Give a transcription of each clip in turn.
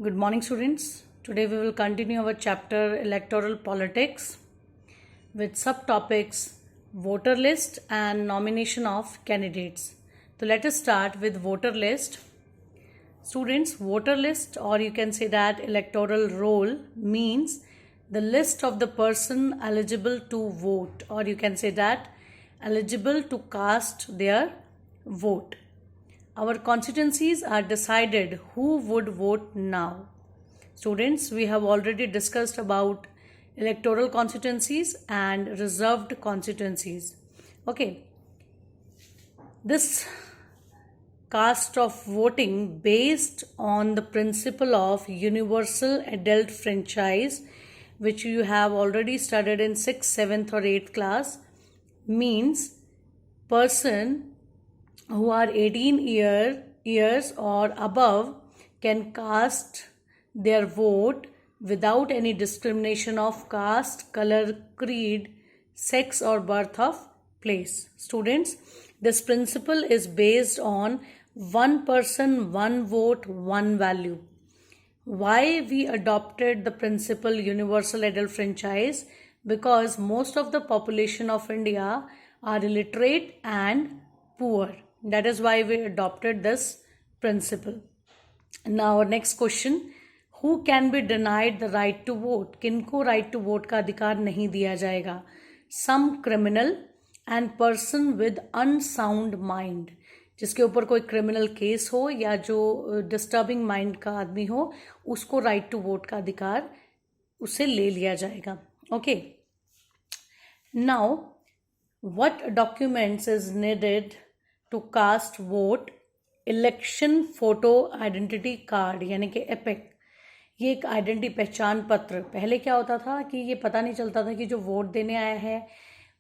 Good morning, students. Today we will continue our chapter Electoral Politics with subtopics Voter List and Nomination of Candidates. So let us start with voter list. Students, voter list, or you can say that electoral roll, means the list of the person eligible to vote, or you can say that eligible to cast their vote. Our constituencies are decided who would vote now. Students, we have already discussed about electoral constituencies and reserved constituencies. Okay, this cast of voting based on the principle of universal adult franchise, which you have already studied in 6th, 7th or 8th class, means person who are 18 years or above can cast their vote without any discrimination of caste, color, creed, sex or birth of place. Students, this principle is based on one person, one vote, one value. Why we adopted the principle universal adult franchise? Because most of the population of India are illiterate and poor. That is why we adopted this principle. Now, next question. Who can be denied the right to vote? किनको right to vote का अधिकार नहीं दिया जाएगा? Some criminal and person with unsound mind. जिसके ऊपर कोई criminal case हो या जो डिस्टर्बिंग माइंड का आदमी हो, उसको राइट टू वोट का अधिकार उसे ले लिया जाएगा. Okay, now what documents is needed to cast vote? Election photo identity card यानी कि एपिक. ये एक आइडेंटिटी पहचान पत्र. पहले क्या होता था कि ये पता नहीं चलता था कि जो वोट देने आया है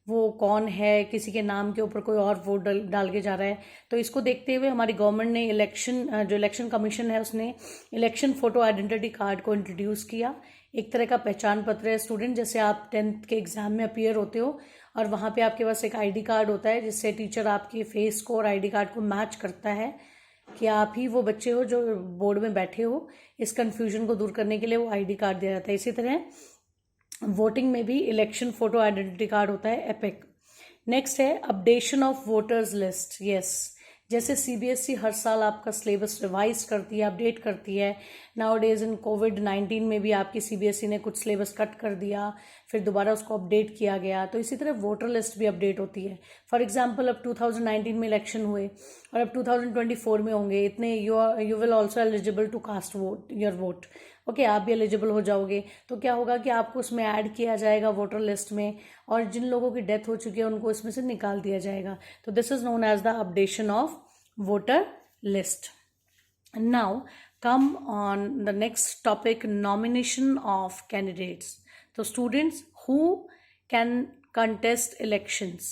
वो कौन है, किसी के नाम के ऊपर कोई और वोट डाल के जा रहा है. तो इसको देखते हुए हमारी गवर्नमेंट ने इलेक्शन कमीशन है उसने इलेक्शन फोटो आइडेंटिटी कार्ड को इंट्रोड्यूस किया. एक तरह का पहचान पत्र है स्टूडेंट. जैसे आप 10th के एग्जाम में अपीयर होते हो और वहाँ पे आपके पास एक आईडी कार्ड होता है जिससे टीचर आपके फेस को और आईडी कार्ड को मैच करता है कि आप ही वो बच्चे हो जो बोर्ड में बैठे हो. इस कंफ्यूजन को दूर करने के लिए वो आईडी कार्ड दिया जाता है. इसी तरह वोटिंग में भी इलेक्शन फोटो आइडेंटिटी कार्ड होता है, एपिक. नेक्स्ट है updation of voters list. Yes, जैसे सीबीएसई हर साल आपका सिलेबस रिवाइज करती है, अपडेट करती है. नाउ डेज इन कोविड-19 में भी आपकी सीबीएसई ने कुछ सिलेबस कट कर दिया, फिर दोबारा उसको अपडेट किया गया. तो इसी तरह वोटर लिस्ट भी अपडेट होती है. फॉर एग्जांपल, अब 2019 में इलेक्शन हुए और अब 2024 में होंगे. इतने you will also eligible to cast your vote. Okay, आप भी एलिजिबल हो जाओगे. तो क्या होगा कि आपको उसमें ऐड किया जाएगा वोटर लिस्ट में, और जिन लोगों की डेथ हो चुकी है उनको इसमें से निकाल दिया जाएगा. तो this is known as the updation of voter list. Now come on the next topic, nomination of candidates. तो students, who can contest elections?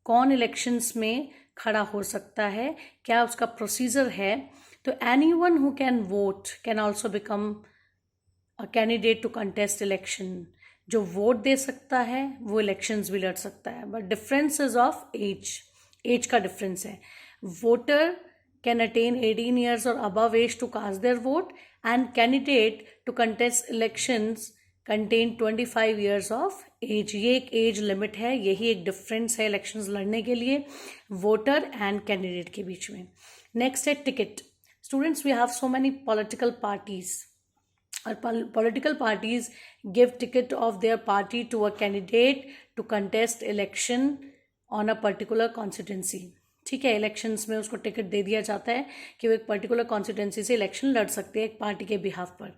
कौन इलेक्शंस में खड़ा हो सकता है, क्या उसका प्रोसीजर है? तो anyone who can vote can also become a candidate to contest election. जो वोट दे सकता है वो इलेक्शंस भी लड़ सकता है, but difference is of age का डिफरेंस है. वोटर कैन अटेन 18 years और above age to cast their vote, and candidate to contest elections contain 25 years of age. ये एक एज लिमिट है, यही एक डिफरेंस है इलेक्शंस लड़ने के लिए वोटर एंड कैंडिडेट के बीच में. नेक्स्ट है ticket. Students, we have so many political parties. Our political parties give ticket of their party to a candidate to contest election on a particular constituency. ठीक है, elections में उसको ticket दे दिया जाता है कि वो एक पर्टिकुलर कॉन्स्टिट्यूंसी से इलेक्शन लड़ सकते हैं एक पार्टी के बिहाफ पर.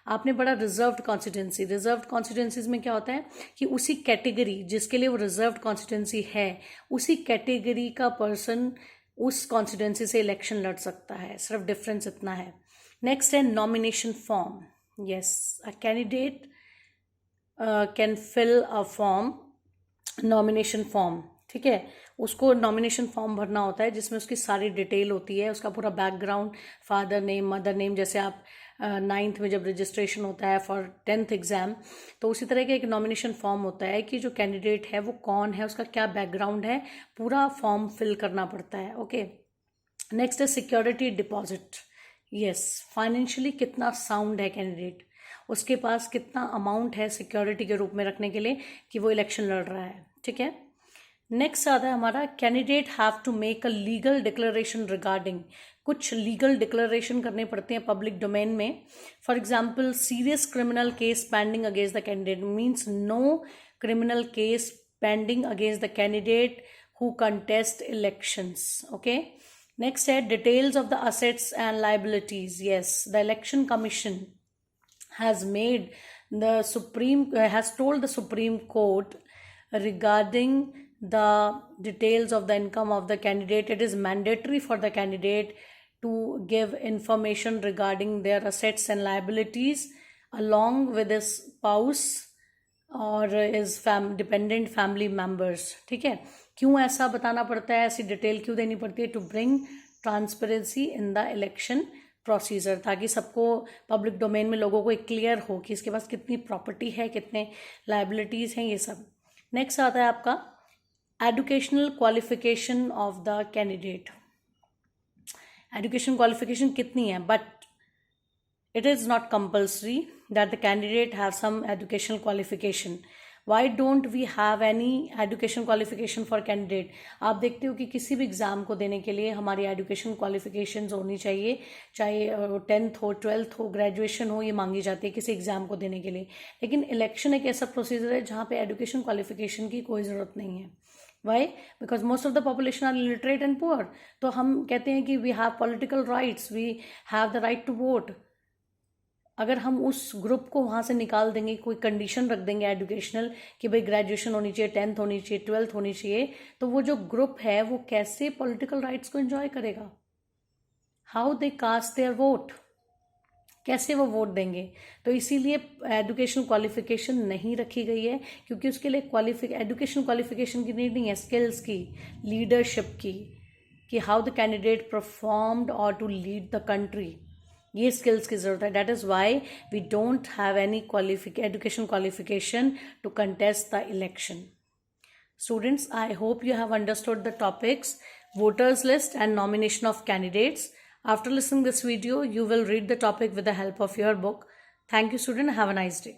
आपने पढ़ा रिजर्व्ड कॉन्स्टिट्यूंसी. रिजर्व्ड कॉन्स्टिट्यूंसीज में क्या होता है कि उसी कैटेगरी जिसके लिए वो रिजर्व्ड कॉन्स्टिट्यूंसी है, उसी कैटेगरी का पर्सन उस कॉन्स्टिट्यूंसी से इलेक्शन लड़ सकता है. सिर्फ डिफरेंस इतना है. नेक्स्ट है nomination form. Yes, a candidate can fill a form, nomination form. ठीक है, उसको नॉमिनेशन फॉर्म भरना होता है जिसमें उसकी सारी डिटेल होती है, उसका पूरा background, father name, mother name. जैसे आप 9th में जब रजिस्ट्रेशन होता है फॉर 10th एग्जाम, तो उसी तरह का एक नॉमिनेशन फॉर्म होता है कि जो कैंडिडेट है वो कौन है, उसका क्या बैकग्राउंड है, पूरा फॉर्म फिल करना पड़ता है. ओके, नेक्स्ट है सिक्योरिटी डिपॉजिट. यस, फाइनेंशियली कितना साउंड है कैंडिडेट, उसके पास कितना अमाउंट है सिक्योरिटी के रूप में रखने के लिए कि वो इलेक्शन लड़ रहा है, ठीक है। नेक्स्ट आता है हमारा, candidate have to make a legal declaration regarding, कुछ लीगल डिक्लेरेशन करने पड़ते हैं पब्लिक डोमेन में। For example, serious criminal case pending against the candidate means no criminal case pending against the candidate who contest elections. Okay, next है details of the assets and liabilities. Yes, the election commission has told the Supreme Court regarding the details of the income of the candidate. It is mandatory for the candidate to give information regarding their assets and liabilities along with his spouse और is dependent family members, ठीक है। क्यों ऐसा बताना पड़ता है, ऐसी detail क्यों देनी पड़ती है? To bring transparency in the election procedure, ताकि सबको पब्लिक डोमेन में लोगों को एक क्लियर हो कि इसके पास कितनी प्रॉपर्टी है, कितने लाइबिलिटीज़ हैं, ये सब। नेक्स्ट आता है आपका educational qualification of the candidate. Education qualification कितनी है, but it is not compulsory that the candidate have some educational qualification. Why don't we have any education qualification for candidate? आप देखते हो कि किसी भी एग्ज़ाम को देने के लिए हमारी एजुकेशन क्वालिफिकेशंस होनी चाहिए, चाहे 10th हो, 12th हो, ग्रेजुएशन हो, ये मांगी जाती है किसी एग्ज़ाम को देने के लिए। लेकिन इलेक्शन एक ऐसा प्रोसीजर है जहाँ पे एजुकेशन क्वालिफिकेशन की कोई ज़रूरत नहीं है। Why? Because most of the population are illiterate and poor. तो हम कहते हैं कि we have political rights, we have the right to vote. अगर हम उस ग्रुप को वहाँ से निकाल देंगे, कोई कंडीशन रख देंगे एजुकेशनल कि भाई ग्रेजुएशन होनी चाहिए, 10th होनी चाहिए, 12th होनी चाहिए, तो वो जो ग्रुप है वो कैसे पॉलिटिकल राइट्स को एंजॉय करेगा? How they cast their vote, कैसे वो वोट देंगे? तो इसीलिए एजुकेशन क्वालिफिकेशन नहीं रखी गई है, क्योंकि उसके लिए एजुकेशन क्वालिफिकेशन की नीड नहीं है, स्किल्स की, लीडरशिप की, कि हाउ द कैंडिडेट परफॉर्म्ड और टू लीड द कंट्री, ये स्किल्स की जरूरत है। That is why we don't have any education qualification to contest the election. Students, I hope you have understood the topics, voters list and nomination of candidates. After listening this video, you will read the topic with the help of your book. Thank you, student. Have a nice day.